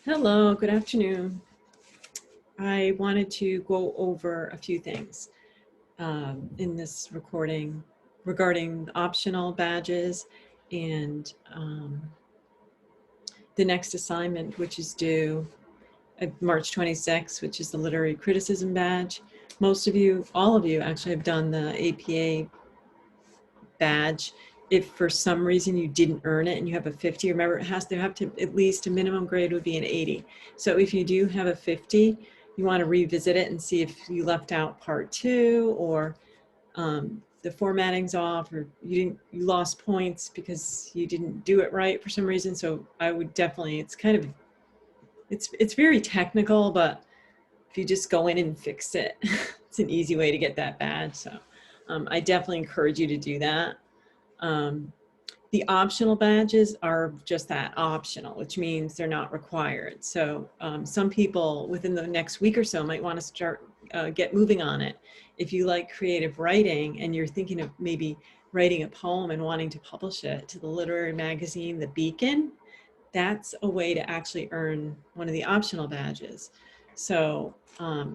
Hello, good afternoon. I wanted to go over a few things in this recording regarding optional badges and the next assignment, which is due March 26th, which is the literary criticism badge. Most of you, all of you actually have done the APA badge. If for some reason you didn't earn it and you have a 50, remember it has to have to at least a minimum grade would be an 80. So if you do have a 50, you want to revisit it and see if you left out part 2 or the formatting's off, or you lost points because you didn't do it right for some reason. So I would definitely, it's very technical, but if you just go in and fix it, it's an easy way to get that badge. So I definitely encourage you to do that. The optional badges are just that, optional, which means they're not required. So some people within the next week or so might want to start, get moving on it. If you like creative writing and you're thinking of maybe writing a poem and wanting to publish it to the literary magazine, The Beacon, that's a way to actually earn one of the optional badges. So I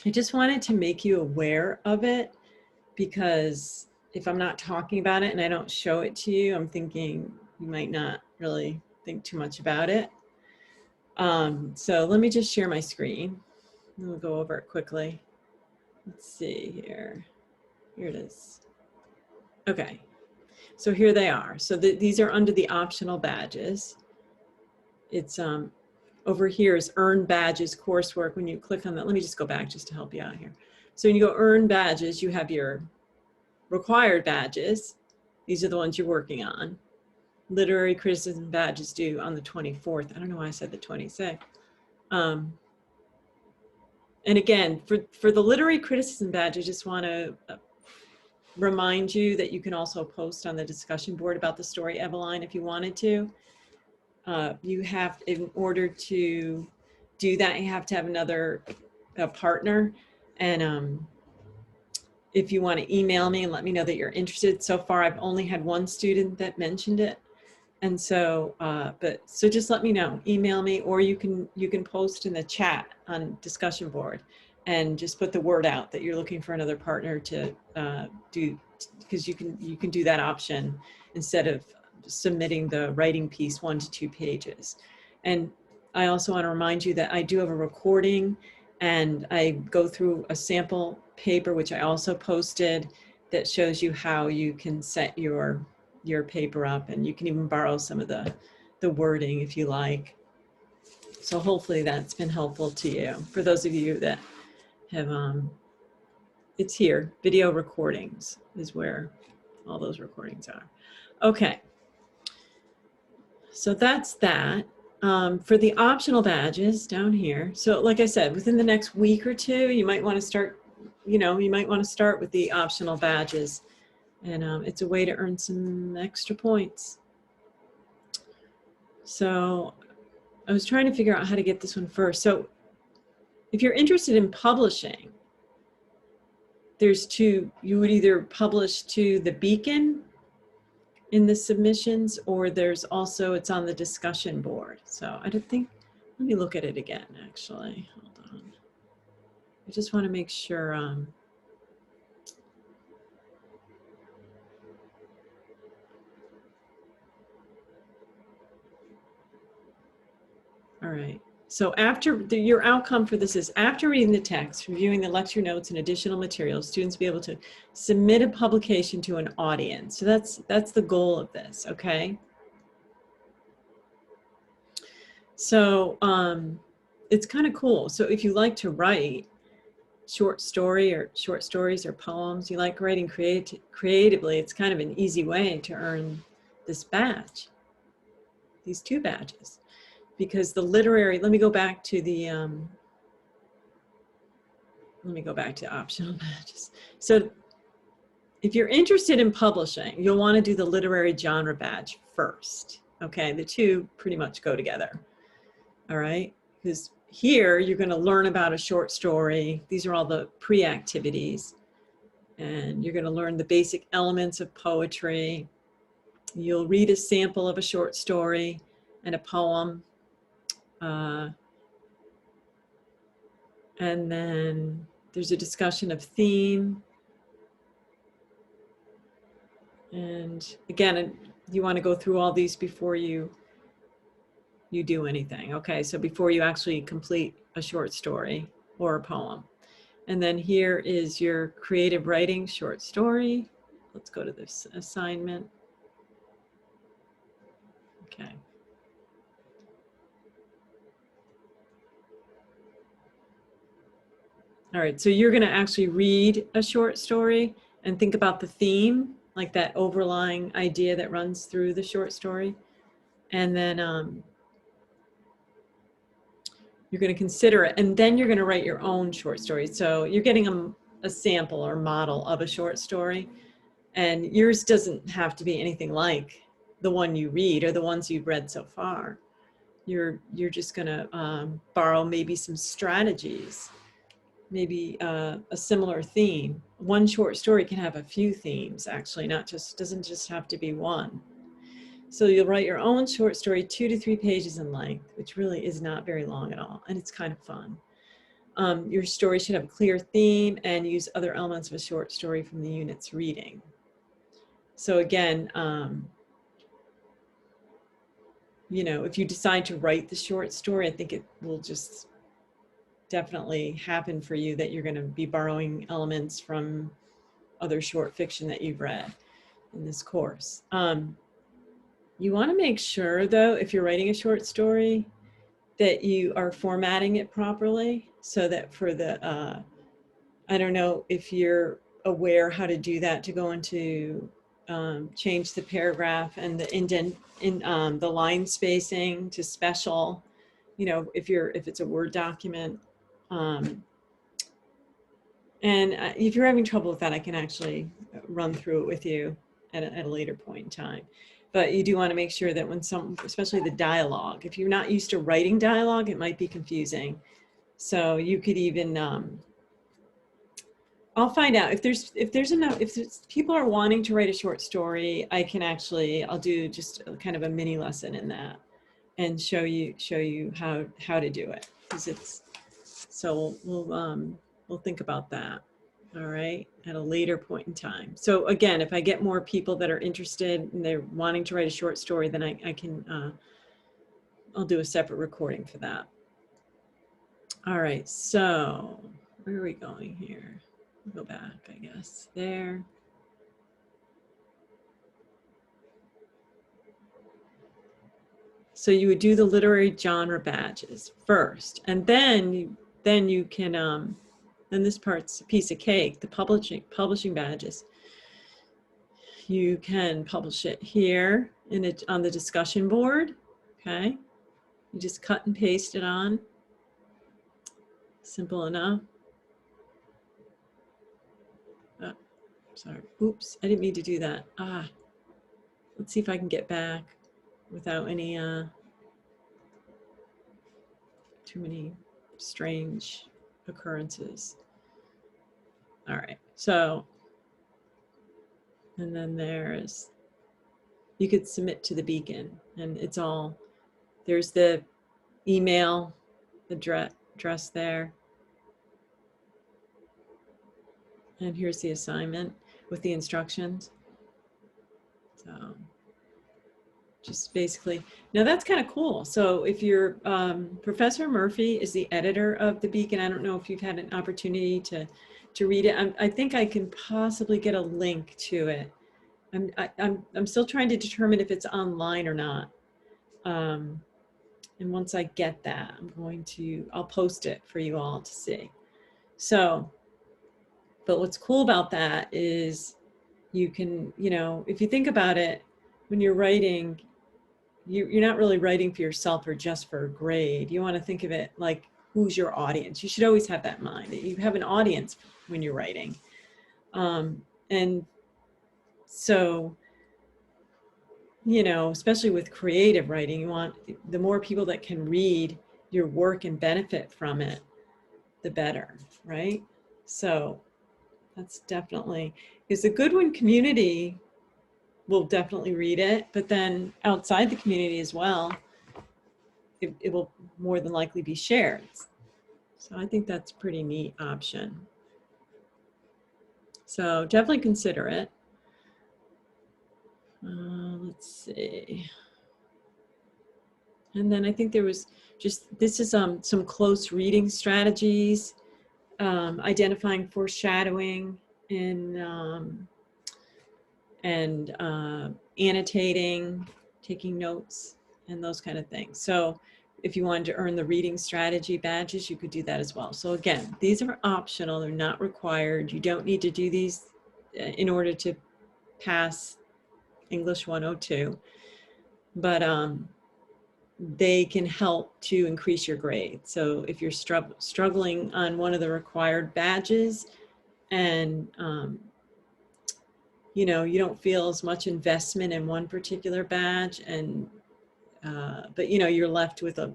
just wanted to make you aware of it, because if I'm not talking about it and I don't show it to you, I'm thinking you might not really think too much about it. So let me just share my screen. We'll go over it quickly. Let's see here. Here it is. Okay, so here they are. So these are under the optional badges. It's over here is earn badges coursework. When you click on that, let me just go back just to help you out here. So when you go earn badges, you have your required badges. These are the ones you're working on. Literary criticism badge is due on the 24th. I don't know why I said the 26th. And again, for the literary criticism badge, I just want to remind you that you can also post on the discussion board about the story Eveline if you wanted to. You have, in order to do that, you have to have another partner. And if you want to email me and let me know that you're interested. So far, I've only had one student that mentioned it. And so, so just let me know, email me, or you can post in the chat on discussion board and just put the word out that you're looking for another partner to do, because you can do that option instead of submitting the writing piece 1 to 2 pages. And I also want to remind you that I do have a recording, and I go through a sample paper, which I also posted, that shows you how you can set your paper up, and you can even borrow some of the wording if you like. So hopefully that's been helpful to you. For those of you that have, it's here, video recordings is where all those recordings are. Okay, so that's that. For the optional badges down here, so like I said, within the next week or two, you might want to start, you might want to start with the optional badges. And it's a way to earn some extra points. So I was trying to figure out how to get this one first. So if you're interested in publishing, there's two. You would either publish to the Beacon in the submissions, or there's also, it's on the discussion board. So I don't think, let me look at it again, actually. Hold on. I just want to make sure. All right. So after your outcome for this is, after reading the text, reviewing the lecture notes and additional materials, students will be able to submit a publication to an audience. So that's the goal of this, okay? So it's kind of cool. So if you like to write short stories or poems, you like writing creatively, it's kind of an easy way to earn this badge, these 2 badges. Because the literary, let me go back to the optional badges. So if you're interested in publishing, you'll want to do the literary genre badge first. Okay, the 2 pretty much go together. All right, because here you're going to learn about a short story. These are all the pre-activities, and you're going to learn the basic elements of poetry. You'll read a sample of a short story and a poem. And then there's a discussion of theme. And again, you want to go through all these before you do anything. Okay, so before you actually complete a short story or a poem. And then here is your creative writing short story. Let's go to this assignment. Okay. All right, so you're going to actually read a short story and think about the theme, like that overlying idea that runs through the short story. And then you're going to consider it, and then you're going to write your own short story. So you're getting a sample or model of a short story, and yours doesn't have to be anything like the one you read or the ones you've read so far. You're just going to borrow maybe some strategies, maybe a similar theme. One short story can have a few themes, actually, doesn't just have to be one. So you'll write your own short story, 2 to 3 pages in length, which really is not very long at all, and it's kind of fun. Your story should have a clear theme and use other elements of a short story from the unit's reading. So again, you know, if you decide to write the short story, I think it will just definitely happen for you that you're going to be borrowing elements from other short fiction that you've read in this course. You want to make sure, though, if you're writing a short story, that you are formatting it properly, so that for the, I don't know if you're aware how to do that, to go into change the paragraph and the indent in the line spacing to special, you know, if it's a Word document. And if you're having trouble with that, I can actually run through it with you at a later point in time. But you do want to make sure that when especially the dialogue, if you're not used to writing dialogue, it might be confusing. So you could even, I'll find out if people are wanting to write a short story, I'll do just kind of a mini lesson in that and show you how to do it. So we'll think about that. All right, at a later point in time. So again, if I get more people that are interested and they're wanting to write a short story, then I can, I'll do a separate recording for that. All right, so where are we going here? Go back, I guess, there. So you would do the literary genre badges first, and then you can, then this part's a piece of cake, the publishing badges. You can publish it here on the discussion board, okay? You just cut and paste it on. Simple enough. Oh, sorry, oops, I didn't mean to do that. Let's see if I can get back without any, too many strange occurrences. All right, so, and then you could submit to the Beacon, and it's all, there's the email address there. And here's the assignment with the instructions. So just basically, now that's kind of cool. So if you're, Professor Murphy is the editor of the Beacon. I don't know if you've had an opportunity to read it. I think I can possibly get a link to it. I'm still trying to determine if it's online or not. And once I get that, I'll post it for you all to see. So, but what's cool about that is you can, you know, if you think about it, when you're writing, you're not really writing for yourself or just for a grade. You want to think of it like, who's your audience? You should always have that in mind, that you have an audience when you're writing. And so, you know, especially with creative writing, you want the more people that can read your work and benefit from it, the better, right? So that's definitely, because the Goodwin community will definitely read it, but then outside the community as well, it will more than likely be shared. So I think that's a pretty neat option. So definitely consider it. Let's see. And then I think there was just, this is some close reading strategies, identifying foreshadowing and annotating, taking notes, and those kind of things. So if you wanted to earn the reading strategy badges, you could do that as well. So again, these are optional, they're not required. You don't need to do these in order to pass English 102, but they can help to increase your grade. So if you're struggling on one of the required badges and you know, you don't feel as much investment in one particular badge, and but you know, you're left with a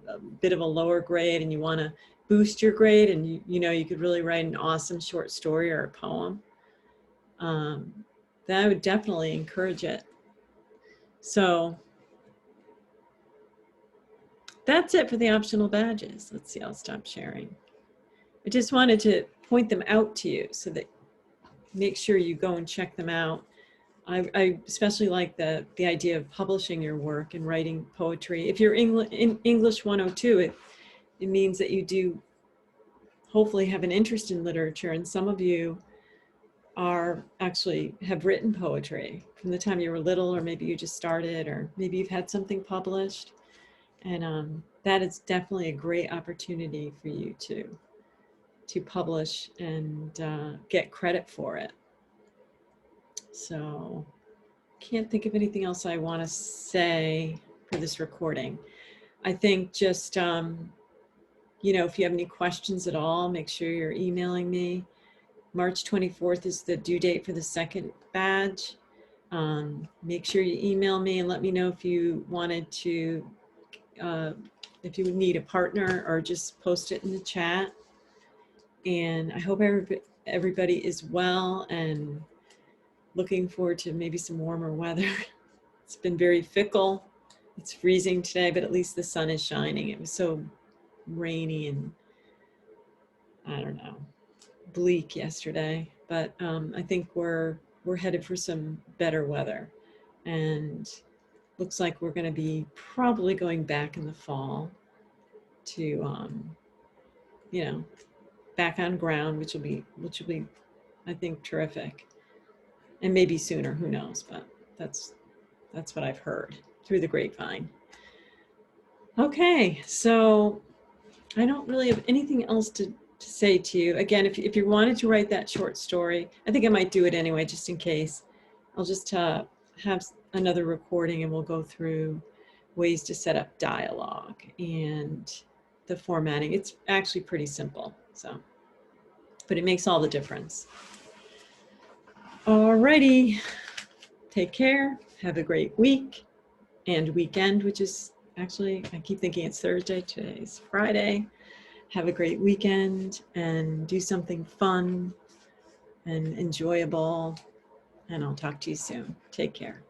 bit of a lower grade and you want to boost your grade, and you know, you could really write an awesome short story or a poem, then I would definitely encourage it. So that's it for the optional badges. Let's see, I'll stop sharing. I just wanted to point them out to you so that make sure you go and check them out. I especially like the idea of publishing your work and writing poetry. If you're in English 102, it means that you do hopefully have an interest in literature, and some of you are actually have written poetry from the time you were little, or maybe you just started, or maybe you've had something published. And that is definitely a great opportunity for you to publish and get credit for it. So can't think of anything else I want to say for this recording. I think just, you know, if you have any questions at all, make sure you're emailing me. March 24th is the due date for the second badge. Make sure you email me and let me know if you wanted to, if you would need a partner, or just post it in the chat. And I hope everybody is well and looking forward to maybe some warmer weather. It's been very fickle. It's freezing today, but at least the sun is shining. It was so rainy and, I don't know, bleak yesterday. But I think we're headed for some better weather. And looks like we're going to be probably going back in the fall to, you know, back on ground, which will be, I think, terrific. And maybe sooner, who knows, but that's what I've heard through the grapevine. Okay, so I don't really have anything else to say to you. Again, if you wanted to write that short story, I think I might do it anyway, just in case. I'll just have another recording and we'll go through ways to set up dialogue and the formatting. It's actually pretty simple, so, but it makes all the difference. Alrighty, take care, have a great week and weekend, which is actually, I keep thinking it's Thursday, today's Friday. Have a great weekend and do something fun and enjoyable, and I'll talk to you soon. Take care.